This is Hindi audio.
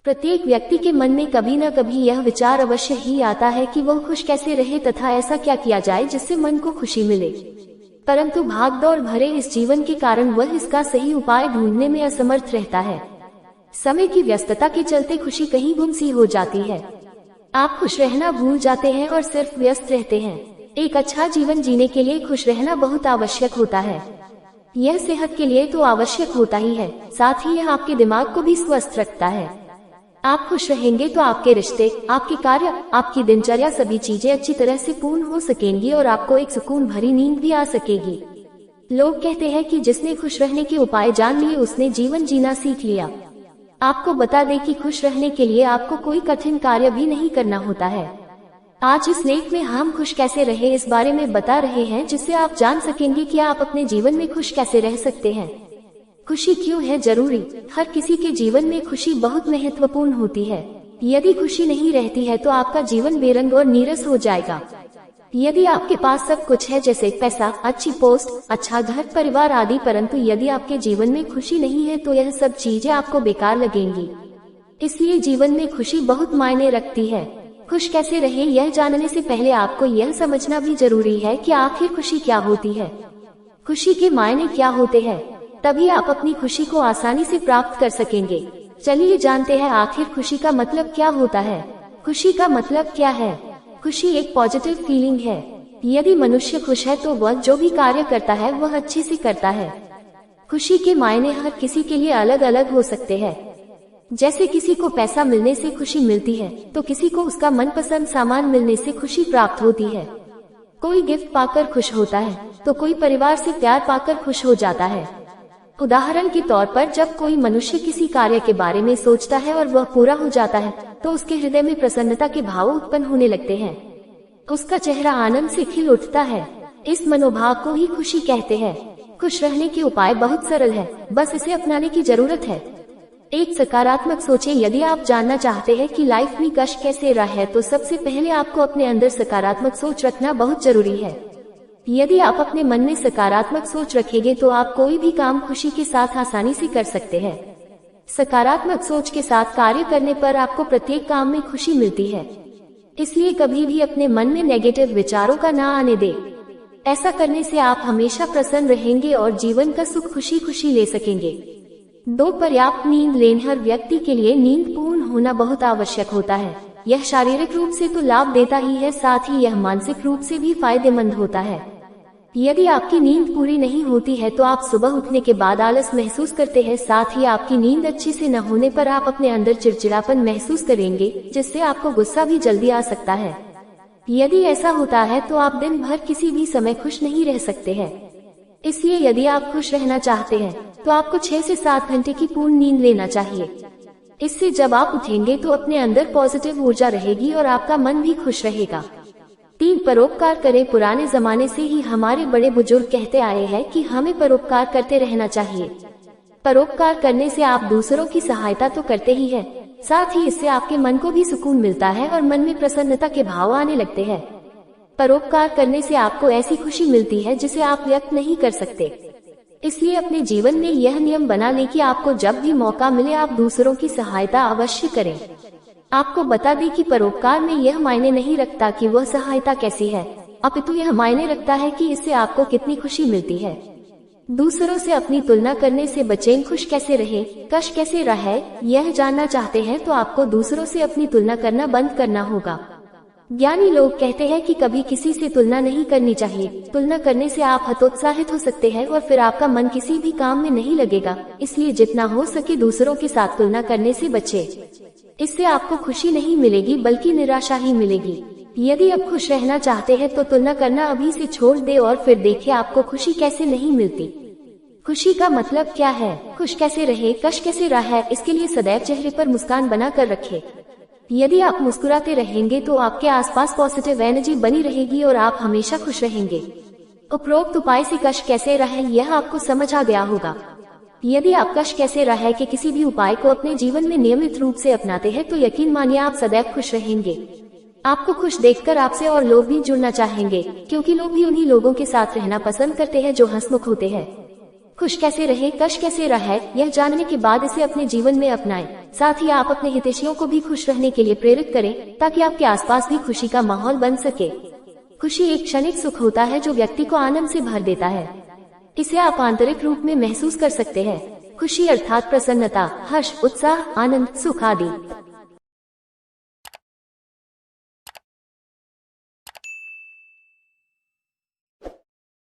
प्रत्येक व्यक्ति के मन में कभी न कभी यह विचार अवश्य ही आता है कि वह खुश कैसे रहे तथा ऐसा क्या किया जाए जिससे मन को खुशी मिले। परंतु भागदौड़ भरे इस जीवन के कारण वह इसका सही उपाय ढूंढने में असमर्थ रहता है। समय की व्यस्तता के चलते खुशी कहीं गुम सी हो जाती है। आप खुश रहना भूल जाते हैं और सिर्फ व्यस्त रहते हैं। एक अच्छा जीवन जीने के लिए खुश रहना बहुत आवश्यक होता है। यह सेहत के लिए तो आवश्यक होता ही है, साथ ही यह आपके दिमाग को भी स्वस्थ रखता है। आप खुश रहेंगे तो आपके रिश्ते, आपके कार्य, आपकी दिनचर्या सभी चीजें अच्छी तरह से पूर्ण हो सकेंगी और आपको एक सुकून भरी नींद भी आ सकेगी। लोग कहते हैं कि जिसने खुश रहने के उपाय जान लिए उसने जीवन जीना सीख लिया। आपको बता दें कि खुश रहने के लिए आपको कोई कठिन कार्य भी नहीं करना होता है। आज इस लेख में हम खुश कैसे रहे इस बारे में बता रहे हैं, जिससे आप जान सकेंगे कि आप अपने जीवन में खुश कैसे रह सकते हैं। खुशी क्यों है जरूरी? हर किसी के जीवन में खुशी बहुत महत्वपूर्ण होती है। यदि खुशी नहीं रहती है तो आपका जीवन बेरंग और नीरस हो जाएगा। यदि आपके पास सब कुछ है, जैसे पैसा, अच्छी पोस्ट, अच्छा घर, परिवार आदि, परंतु यदि आपके जीवन में खुशी नहीं है तो यह सब चीजें आपको बेकार लगेंगी। इसलिए जीवन में खुशी बहुत मायने रखती है। खुश कैसे रहे यह जानने से पहले आपको यह समझना भी जरूरी है कि आखिर खुशी क्या होती है, खुशी के मायने क्या होते हैं। तभी आप अपनी खुशी को आसानी से प्राप्त कर सकेंगे। चलिए जानते हैं आखिर खुशी का मतलब क्या होता है। खुशी का मतलब क्या है? खुशी एक पॉजिटिव फीलिंग है। यदि मनुष्य खुश है तो वह जो भी कार्य करता है वह अच्छे से करता है। खुशी के मायने हर किसी के लिए अलग अलग हो सकते हैं। जैसे किसी को पैसा मिलने से खुशी मिलती है तो किसी को उसका मनपसंद सामान मिलने से खुशी प्राप्त होती है। कोई गिफ्ट पाकर खुश होता है तो कोई परिवार से प्यार पाकर खुश हो जाता है। उदाहरण के तौर पर जब कोई मनुष्य किसी कार्य के बारे में सोचता है और वह पूरा हो जाता है तो उसके हृदय में प्रसन्नता के भाव उत्पन्न होने लगते हैं। उसका चेहरा आनंद से खिल उठता है। इस मनोभाव को ही खुशी कहते हैं। खुश रहने के उपाय बहुत सरल है, बस इसे अपनाने की जरूरत है। एक सकारात्मक सोचें। यदि आप जानना चाहते हैं कि लाइफ में कष्ट कैसे रहे तो सबसे पहले आपको अपने अंदर सकारात्मक सोच रखना बहुत जरूरी है। यदि आप अपने मन में सकारात्मक सोच रखेंगे तो आप कोई भी काम खुशी के साथ आसानी से कर सकते हैं। सकारात्मक सोच के साथ कार्य करने पर आपको प्रत्येक काम में खुशी मिलती है। इसलिए कभी भी अपने मन में नेगेटिव विचारों का ना आने दें। ऐसा करने से आप हमेशा प्रसन्न रहेंगे और जीवन का सुख खुशी खुशी ले सकेंगे। 2. पर्याप्त नींद लेना। हर व्यक्ति के लिए नींद पूर्ण होना बहुत आवश्यक होता है। यह शारीरिक रूप से तो लाभ देता ही है, साथ ही यह मानसिक रूप से भी फायदेमंद होता है। यदि आपकी नींद पूरी नहीं होती है तो आप सुबह उठने के बाद आलस महसूस करते हैं। साथ ही आपकी नींद अच्छी से न होने पर आप अपने अंदर चिड़चिड़ापन महसूस करेंगे, जिससे आपको गुस्सा भी जल्दी आ सकता है। यदि ऐसा होता है तो आप दिन भर किसी भी समय खुश नहीं रह सकते हैं। इसलिए यदि आप खुश रहना चाहते हैं तो आपको 6 से 7 घंटे की पूर्ण नींद लेना चाहिए। इससे जब आप उठेंगे तो अपने अंदर पॉजिटिव ऊर्जा रहेगी और आपका मन भी खुश रहेगा। 3. परोपकार करें। पुराने जमाने से ही हमारे बड़े बुजुर्ग कहते आए हैं कि हमें परोपकार करते रहना चाहिए। परोपकार करने से आप दूसरों की सहायता तो करते ही हैं, साथ ही इससे आपके मन को भी सुकून मिलता है और मन में प्रसन्नता के भाव आने लगते हैं। परोपकार करने से आपको ऐसी खुशी मिलती है जिसे आप व्यक्त नहीं कर सकते। इसलिए अपने जीवन में यह नियम बना लें कि आपको जब भी मौका मिले आप दूसरों की सहायता अवश्य करें। आपको बता दें कि परोपकार में यह मायने नहीं रखता कि वह सहायता कैसी है, अपितु यह मायने रखता है कि इससे आपको कितनी खुशी मिलती है। दूसरों से अपनी तुलना करने से बचें। खुश कैसे रहे, कष्ट कैसे रहे, यह जानना चाहते हैं तो आपको दूसरों से अपनी तुलना करना बंद करना होगा। ज्ञानी लोग कहते हैं कि कभी किसी से तुलना नहीं करनी चाहिए। तुलना करने से आप हतोत्साहित हो सकते हैं और फिर आपका मन किसी भी काम में नहीं लगेगा। इसलिए जितना हो सके दूसरों के साथ तुलना करने से बचें। इससे आपको खुशी नहीं मिलेगी बल्कि निराशा ही मिलेगी। यदि आप खुश रहना चाहते हैं तो तुलना करना अभी से छोड़ दे और फिर देखिए आपको खुशी कैसे नहीं मिलती। खुशी का मतलब क्या है? खुश कैसे रहे, कष्ट कैसे रहे, इसके लिए सदैव चेहरे पर मुस्कान बना कर रखें। यदि आप मुस्कुराते रहेंगे तो आपके आसपास पॉजिटिव एनर्जी बनी रहेगी और आप हमेशा खुश रहेंगे। उपरोक्त उपाय से कष्ट कैसे रहे यह आपको समझ आ गया होगा। यदि आप कष्ट कैसे रहे के किसी भी उपाय को अपने जीवन में नियमित रूप से अपनाते हैं तो यकीन मानिए आप सदैव खुश रहेंगे। आपको खुश देखकर आपसे और लोग भी जुड़ना चाहेंगे, क्योंकि लोग भी उन्हीं लोगों के साथ रहना पसंद करते हैं जो हंसमुख होते हैं। खुश कैसे रहे, कष्ट कैसे रहे, यह जानने के बाद इसे अपने जीवन में अपनाएं। साथ ही आप अपने हितैषियों को भी खुश रहने के लिए प्रेरित करें, ताकि आपके आसपास भी खुशी का माहौल बन सके। खुशी एक क्षणिक सुख होता है जो व्यक्ति को आनंद से भर देता है। इसे आप आंतरिक रूप में महसूस कर सकते हैं। खुशी अर्थात प्रसन्नता, हर्ष, उत्साह, आनंद, सुख आदि।